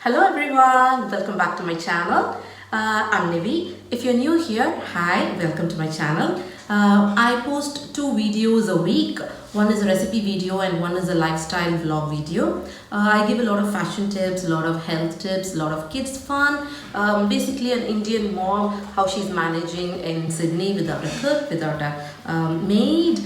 Hello everyone, welcome back to my channel. I'm Nivi. If you're new here, hi, welcome to my channel. I post two videos a week. One is a recipe video and one is a lifestyle vlog video. I give a lot of fashion tips, a lot of health tips, a lot of kids fun. Basically an Indian mom, how she's managing in Sydney without a cook, without a maid,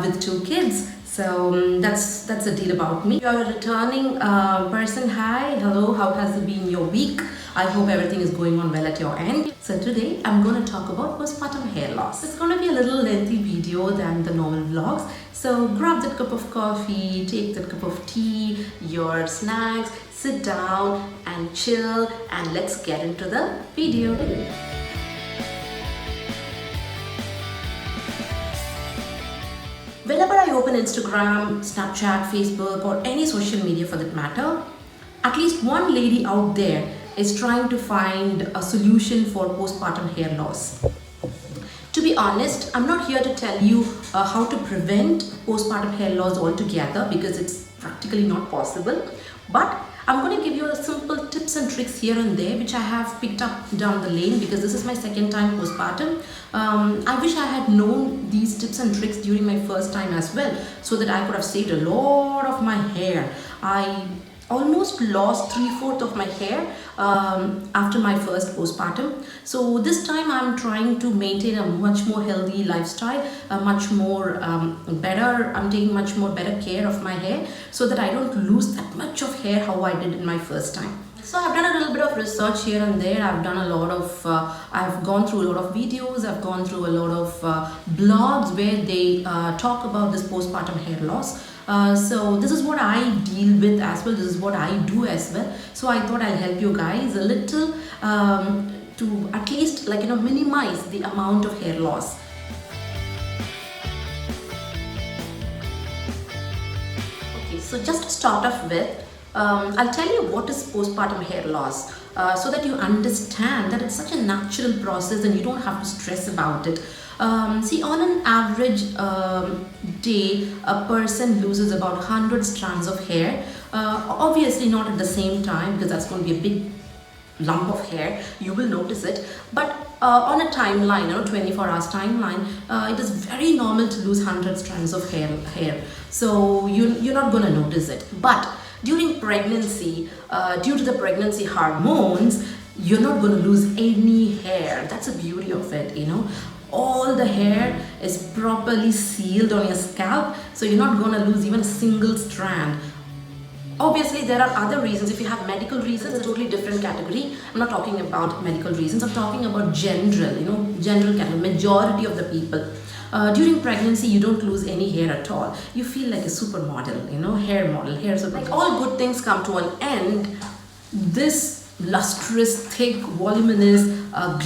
with two kids. So that's the deal about me. If you're a returning person, hi, hello, how has it been your week? I hope everything is going on well at your end. So today I'm going to talk about postpartum hair loss. It's going to be a little lengthy video than the normal vlogs. So grab that cup of coffee, take that cup of tea, your snacks, sit down and chill, and let's get into the video. Whenever I open Instagram, Snapchat, Facebook, or any social media for that matter, at least one lady out there is trying to find a solution for postpartum hair loss. To be honest, I'm not here to tell you how to prevent postpartum hair loss altogether, because it's practically not possible. But I'm going to give you simple tips and tricks here and there which I have picked up down the lane, because this is my second time postpartum. I wish I had known these tips and tricks during my first time as well, so that I could have saved a lot of my hair. I almost lost 3/4 of my hair after my first postpartum. So this time I'm trying to maintain a much more healthy lifestyle, much more better. I'm taking much more better care of my hair so that I don't lose that much of hair how I did in my first time. So I've done a little bit of research here and there. I've done a lot of, I've gone through a lot of videos, I've gone through a lot of blogs where they talk about this postpartum hair loss. So this is what I deal with as well, this is what I do as well. So I thought I'll help you guys a little to at least minimize the amount of hair loss. Okay, so just to start off with, I'll tell you what is postpartum hair loss, so that you understand that it's such a natural process and you don't have to stress about it. See, on an average day, a person loses about 100 strands of hair. Obviously not at the same time, because that's going to be a big lump of hair. You will notice it. But on a timeline, 24 hours timeline, it is very normal to lose 100 strands of hair. So you're not going to notice it. But during pregnancy, due to the pregnancy hormones, you're not going to lose any hair. That's the beauty of it, all the hair is properly sealed on your scalp, so you're not going to lose even a single strand. Obviously there are other reasons. If you have medical reasons, it's a totally different category. I'm not talking about medical reasons, I'm talking about general category, majority of the people. During pregnancy, you don't lose any hair at all. You feel like a supermodel, hair model, hair super. Like all good things come to an end, this lustrous, thick, voluminous,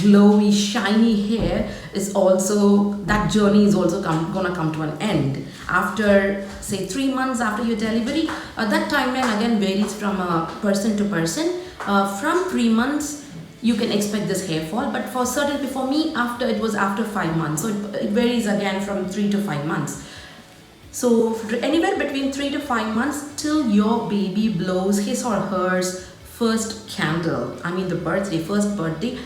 glowy, shiny hair is also, that journey is also gonna come to an end. After say 3 months after your delivery, that timeline again varies from person to person. From 3 months, you can expect this hair fall, but for me, it was after 5 months. So it varies again from 3 to 5 months. So anywhere between 3 to 5 months till your baby blows his or hers first candle, first birthday,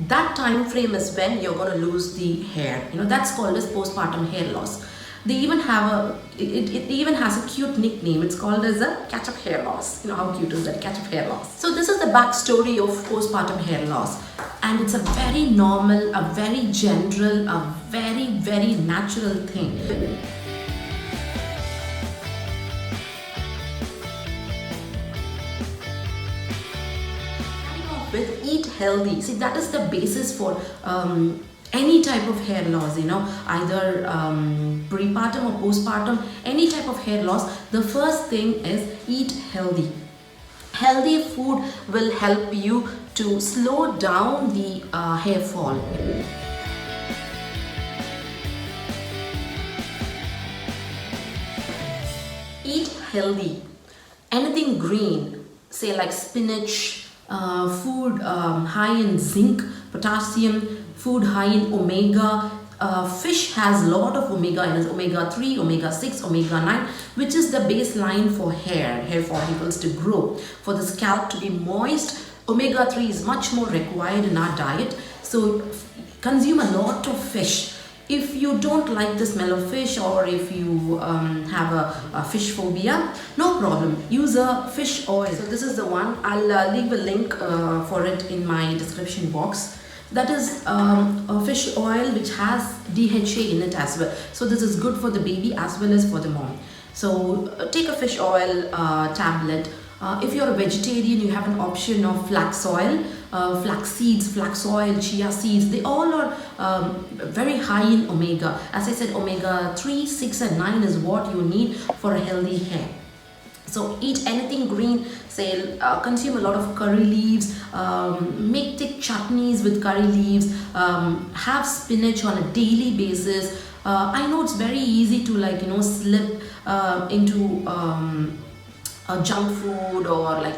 that time frame is when you're going to lose the hair. That's called as postpartum hair loss. They even have it even has a cute nickname. It's called as a catch-up hair loss. How cute is that, catch-up hair loss? So this is the backstory of postpartum hair loss, and it's a very normal, a very general, a very, very natural thing. With eat healthy. See, that is the basis for any type of hair loss, either prepartum or postpartum, any type of hair loss. The first thing is eat healthy. Healthy food will help you to slow down the hair fall. Eat healthy. Anything green, say like spinach, food high in zinc, potassium, food high in omega, Fish has a lot of omega in it, omega 3, omega 6, omega 9, which is the baseline for hair follicles to grow, for the scalp to be moist. Omega 3 is much more required in our diet, so consume a lot of fish. If you don't like the smell of fish, or if you have a fish phobia, no problem, use a fish oil. So this is the one. I'll leave a link for it in my description box. That is a fish oil which has DHA in it as well. So this is good for the baby as well as for the mom. So take a fish oil tablet. If you're a vegetarian, you have an option of flax oil, flax seeds, flax oil, chia seeds. They all are very high in omega. As I said, omega 3, 6 and 9 is what you need for a healthy hair. So eat anything green, say consume a lot of curry leaves, make thick chutneys with curry leaves, have spinach on a daily basis. I know it's very easy to slip into junk food, or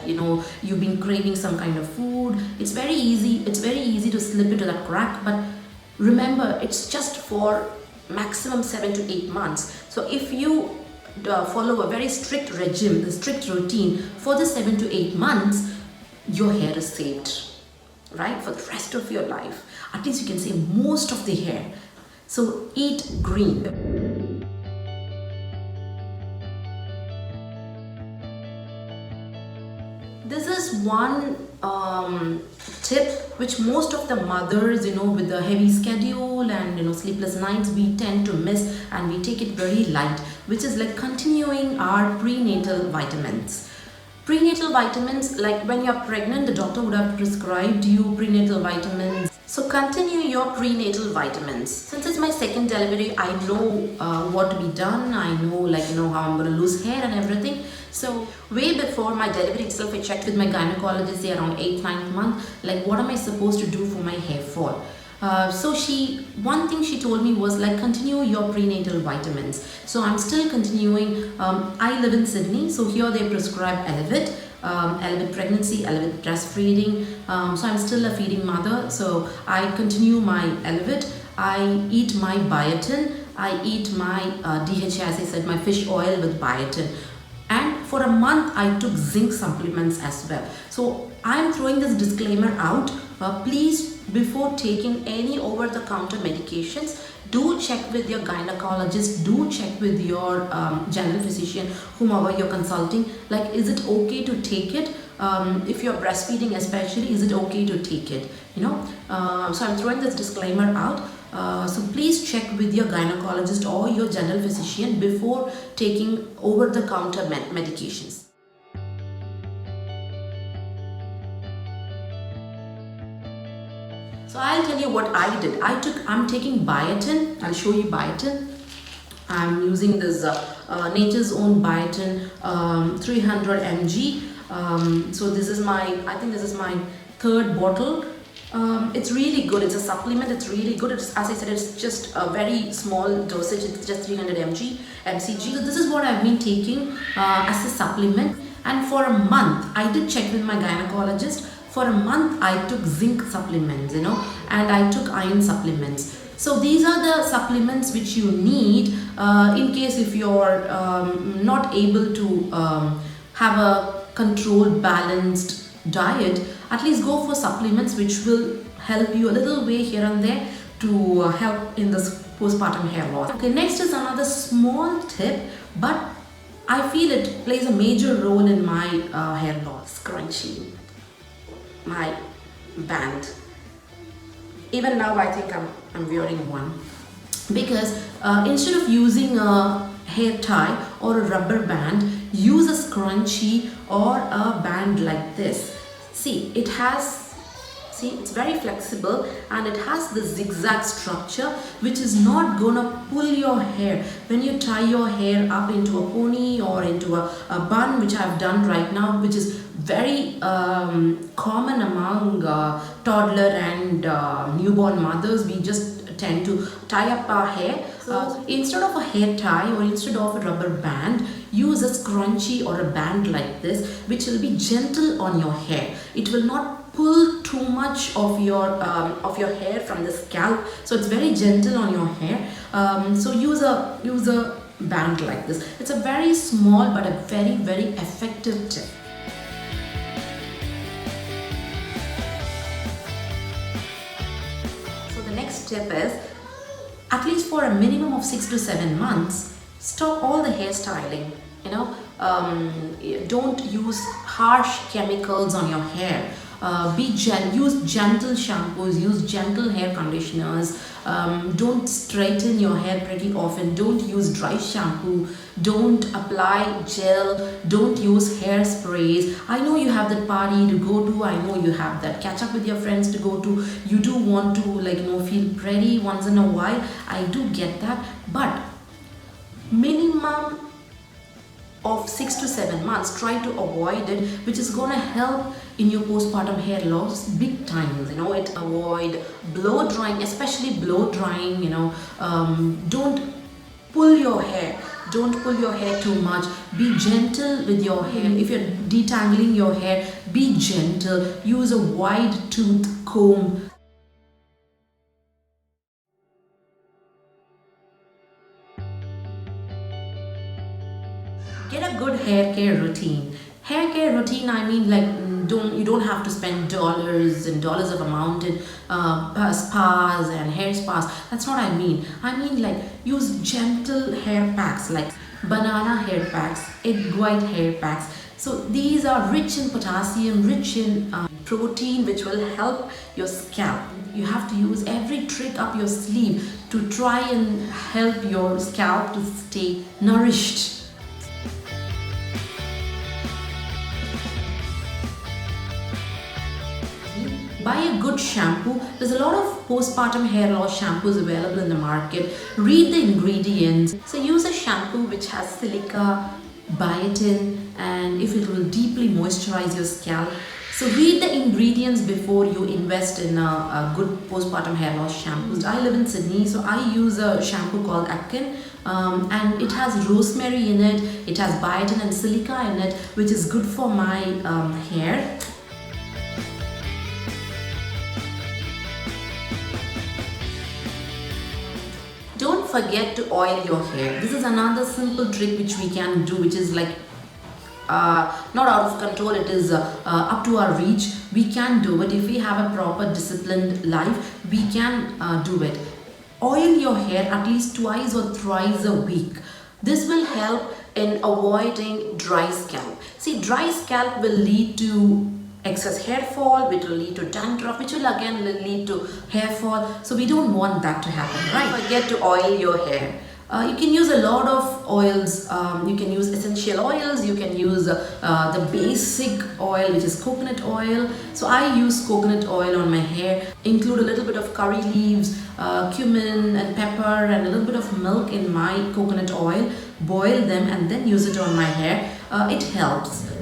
you've been craving some kind of food. It's very easy to slip into that crack, but remember, it's just for maximum 7 to 8 months. So if you follow a very strict regime, a strict routine for the 7 to 8 months, your hair is saved, right, for the rest of your life. At least you can save most of the hair. So eat green. This is one tip which most of the mothers, with the heavy schedule and sleepless nights, we tend to miss, and we take it very light, which is like continuing our prenatal vitamins. Prenatal vitamins, like when you're pregnant, the doctor would have prescribed you prenatal vitamins. So continue your prenatal vitamins. Since it's my second delivery, I know what to be done. I know how I'm going to lose hair and everything. So way before my delivery itself, I checked with my gynecologist around 8th, 9th month, like what am I supposed to do for my hair fall? So one thing she told me was like, continue your prenatal vitamins. So I'm still continuing. I live in Sydney, so here they prescribe Elevit. Elevit pregnancy, Elevit breastfeeding. So I'm still a feeding mother, so I continue my Elevit. I eat my biotin. I eat my DHA, as I said, my fish oil with biotin. And for a month, I took zinc supplements as well. So I'm throwing this disclaimer out. Please, before taking any over-the-counter medications, do check with your gynecologist, do check with your general physician, whomever you're consulting. Like, is it okay to take it? If you're breastfeeding especially, is it okay to take it? So I'm throwing this disclaimer out. So please check with your gynecologist or your general physician before taking over-the-counter medications. So I'll tell you what I did. I'm taking biotin. I'll show you biotin. I'm using this Nature's Own Biotin 300 mg. So this is I think this is my third bottle. It's really good. It's a supplement. It's really good. As I said, it's just a very small dosage. It's just 300 mg. So this is what I've been taking as a supplement. And for a month, I did check with my gynecologist. For a month, I took zinc supplements, and I took iron supplements. So these are the supplements which you need in case if you're not able to have a controlled, balanced diet. At least go for supplements which will help you a little way here and there to help in this postpartum hair loss. Okay, next is another small tip, but I feel it plays a major role in my hair loss. Scrunchie, my band. Even now I think I'm wearing one, because instead of using a hair tie or a rubber band, use a scrunchie or a band like this. See, it's very flexible, and it has the zigzag structure which is not gonna pull your hair when you tie your hair up into a pony or into a bun, which I've done right now, which is very common among toddler and newborn mothers. We just tend to tie up our hair So instead of a hair tie or instead of a rubber band, use a scrunchie or a band like this, which will be gentle on your hair. It will not pull too much of your hair from the scalp, so it's very gentle on your hair. So use a band like this. It's a very small but a very effective tip. So the next tip is, at least for a minimum of 6 to 7 months, stop all the hairstyling. Don't use harsh chemicals on your hair. Use gentle shampoos, use gentle hair conditioners. Don't straighten your hair pretty often. Don't use dry shampoo. Don't apply gel. Don't use hairsprays. I know you have that party to go to. I know you have that catch up with your friends to go to. You do want to feel pretty once in a while. I do get that, but minimum of 6 to 7 months, try to avoid it, which is gonna help in your postpartum hair loss big time. It avoid blow drying, especially blow drying. Don't pull your hair. Don't pull your hair too much. Be gentle with your hair. If you're detangling your hair, be gentle. Use a wide tooth comb. Get a good hair care routine. Hair care routine, I mean, you don't have to spend dollars and dollars of amount in spas and hair spas. That's not what I mean. I mean, use gentle hair packs like banana hair packs, egg white hair packs. So these are rich in potassium, rich in protein, which will help your scalp. You have to use every trick up your sleeve to try and help your scalp to stay nourished. Buy a good shampoo. There's a lot of postpartum hair loss shampoos available in the market. Read the ingredients. So use a shampoo which has silica, biotin, and if it will deeply moisturize your scalp. So read the ingredients before you invest in a good postpartum hair loss shampoo. I live in Sydney, so I use a shampoo called Atkins. And it has rosemary in it, it has biotin and silica in it, which is good for my hair. Don't forget to oil your hair. This is another simple trick which we can do, which is not out of control. It is up to our reach. We can do it. If we have a proper disciplined life, we can do it. Oil your hair at least twice or thrice a week. This will help in avoiding dry scalp. See, dry scalp will lead to excess hair fall, which will lead to dandruff, which will again lead to hair fall. So we don't want that to happen, right? Don't forget to oil your hair. You can use a lot of oils. You can use essential oils. You can use the basic oil, which is coconut oil. So I use coconut oil on my hair. Include a little bit of curry leaves, cumin and pepper and a little bit of milk in my coconut oil. Boil them and then use it on my hair. It helps.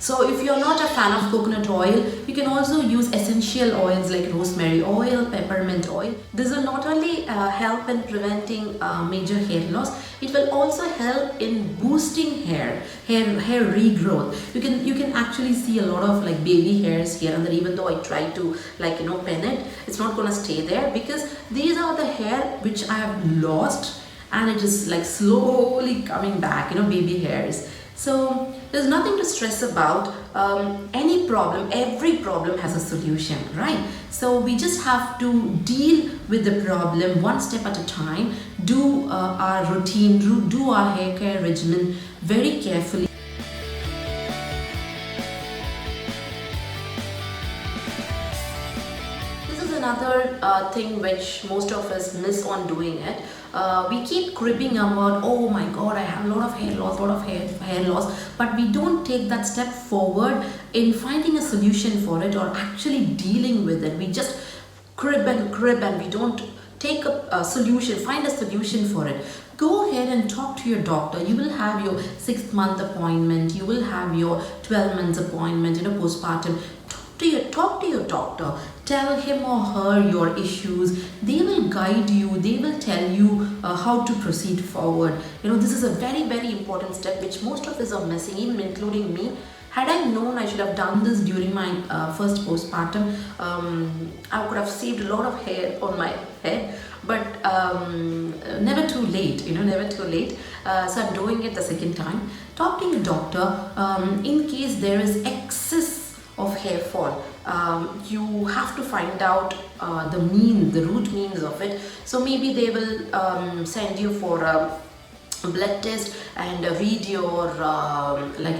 So if you're not a fan of coconut oil, you can also use essential oils like rosemary oil, peppermint oil. This will not only help in preventing major hair loss, it will also help in boosting hair regrowth. You can actually see a lot of baby hairs here and there. Even though I try to pin it, it's not gonna stay there because these are the hair which I have lost and it is slowly coming back, baby hairs. So there's nothing to stress about. Any problem, every problem has a solution, right? So we just have to deal with the problem one step at a time, do our routine, do our hair care regimen very carefully. This is another thing which most of us miss on doing it. We keep cribbing about, oh my god, I have a lot of hair loss, but we don't take that step forward in finding a solution for it or actually dealing with it. We just crib and we don't take a solution, find a solution for it. Go ahead and talk to your doctor. You will have your 6th month appointment, you will have your 12 months appointment, postpartum. talk to your doctor, tell him or her your issues. They will guide you, they will tell you how to proceed forward. This is a very, very important step which most of us are missing, even including me. Had I known I should have done this during my first postpartum, I could have saved a lot of hair on my head. But never too late, never too late. So I'm doing it the second time. Talk to your doctor in case there is excess of hair fall. You have to find out the root means of it. So maybe they will send you for a blood test and read your blood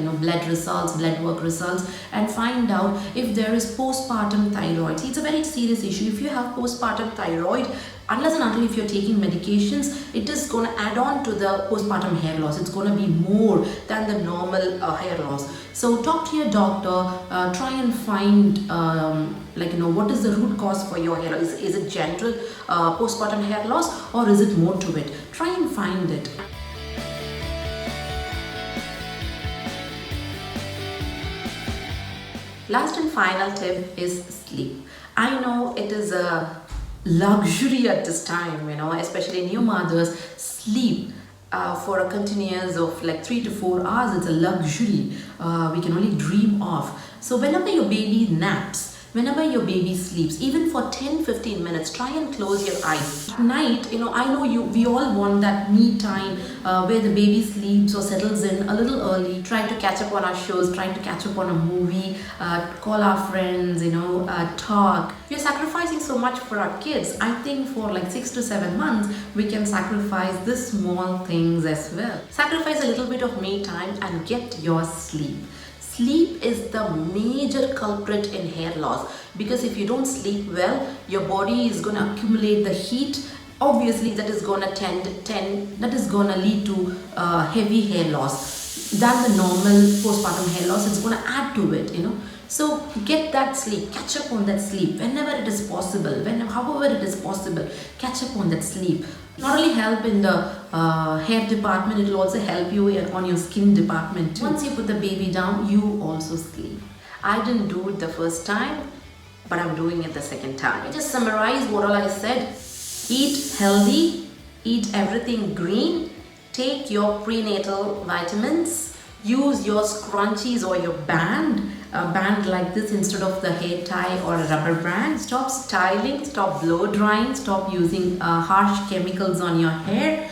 work results, and find out if there is postpartum thyroid. See, it's a very serious issue. If you have postpartum thyroid, unless and until if you're taking medications, it is going to add on to the postpartum hair loss. It's going to be more than the normal hair loss. So talk to your doctor, try and find what is the root cause for your hair loss. Is it general postpartum hair loss, or is it more to it? Try and find it. Last and final tip is sleep. I know it is a luxury at this time, especially new mothers. Sleep for a continuous of like 3 to 4 hours, it's a luxury we can only dream of. So whenever your baby naps, whenever your baby sleeps, even for 10-15 minutes, try and close your eyes. At night, I know we all want that me time where the baby sleeps or settles in a little early, try to catch up on our shows, try to catch up on a movie, call our friends, talk. We're sacrificing so much for our kids. I think for like 6 to 7 months, we can sacrifice these small things as well. Sacrifice a little bit of me time and get your sleep. Sleep is the major culprit in hair loss, because if you don't sleep well, your body is going to accumulate the heat. Obviously, that is going to lead to heavy hair loss than the normal postpartum hair loss. It's going to add to it, So get that sleep, catch up on that sleep whenever it is possible, however it is possible, catch up on that sleep. Not only help in the hair department, it will also help you on your skin department too. Once you put the baby down, you also sleep. I didn't do it the first time, but I'm doing it the second time. I just summarize what all I said. Eat healthy, eat everything green, take your prenatal vitamins, use your scrunchies or your band, a band like this instead of the hair tie or a rubber band. Stop styling, stop blow drying, stop using harsh chemicals on your hair.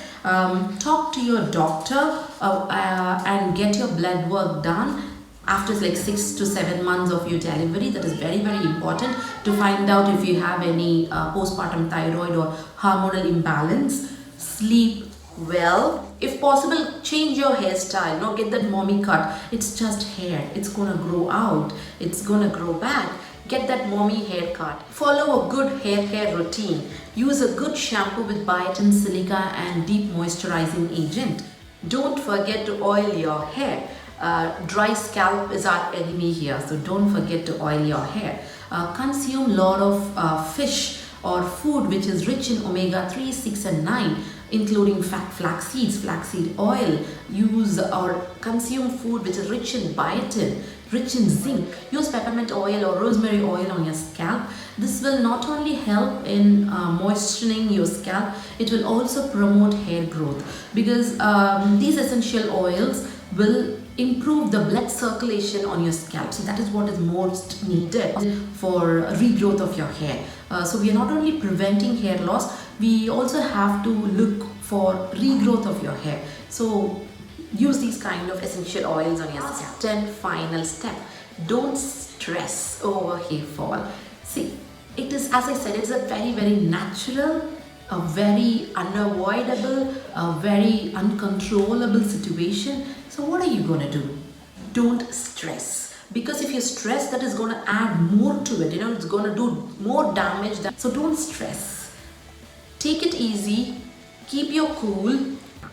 Talk to your doctor and get your blood work done after like 6 to 7 months of your delivery. That is very, very important to find out if you have any postpartum thyroid or hormonal imbalance. Sleep well. If possible, change your hairstyle. Don't get that mommy cut. It's just hair. It's gonna grow out. It's gonna grow back. Get that mommy haircut. Follow a good hair care routine. Use a good shampoo with biotin, silica and deep moisturizing agent. Don't forget to oil your hair. Dry scalp is our enemy here, so don't forget to oil your hair. Consume a lot of fish or food which is rich in omega-3, 6 and 9, including flax seeds, flaxseed oil. Use or consume food which is rich in biotin, rich in zinc. Use peppermint oil or rosemary oil on your scalp. This will not only help in moisturizing your scalp, it will also promote hair growth, because these essential oils will improve the blood circulation on your scalp. So that is what is most needed for regrowth of your hair. So we are not only preventing hair loss, we also have to look for regrowth of your hair. So use these kind of essential oils on your scalp. Then final step, don't stress over hair fall. See, it is, as I said, it's a very, very natural, a very unavoidable, a very uncontrollable situation. So what are you going to do? Don't stress, because if you stress, that is going to add more to it. It's going to do more damage. So don't stress. Take it easy, keep your cool,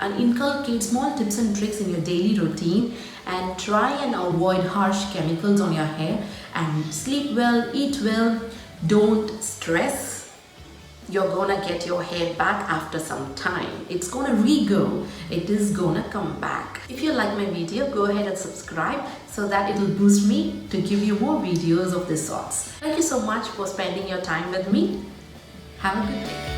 and inculcate small tips and tricks in your daily routine, and try and avoid harsh chemicals on your hair, and sleep well, eat well, don't stress. you're gonna get your hair back after some time. It's gonna re-grow. It is gonna come back. If you like my video, go ahead and subscribe so that it will boost me to give you more videos of this sorts. Thank you so much for spending your time with me. Have a good day.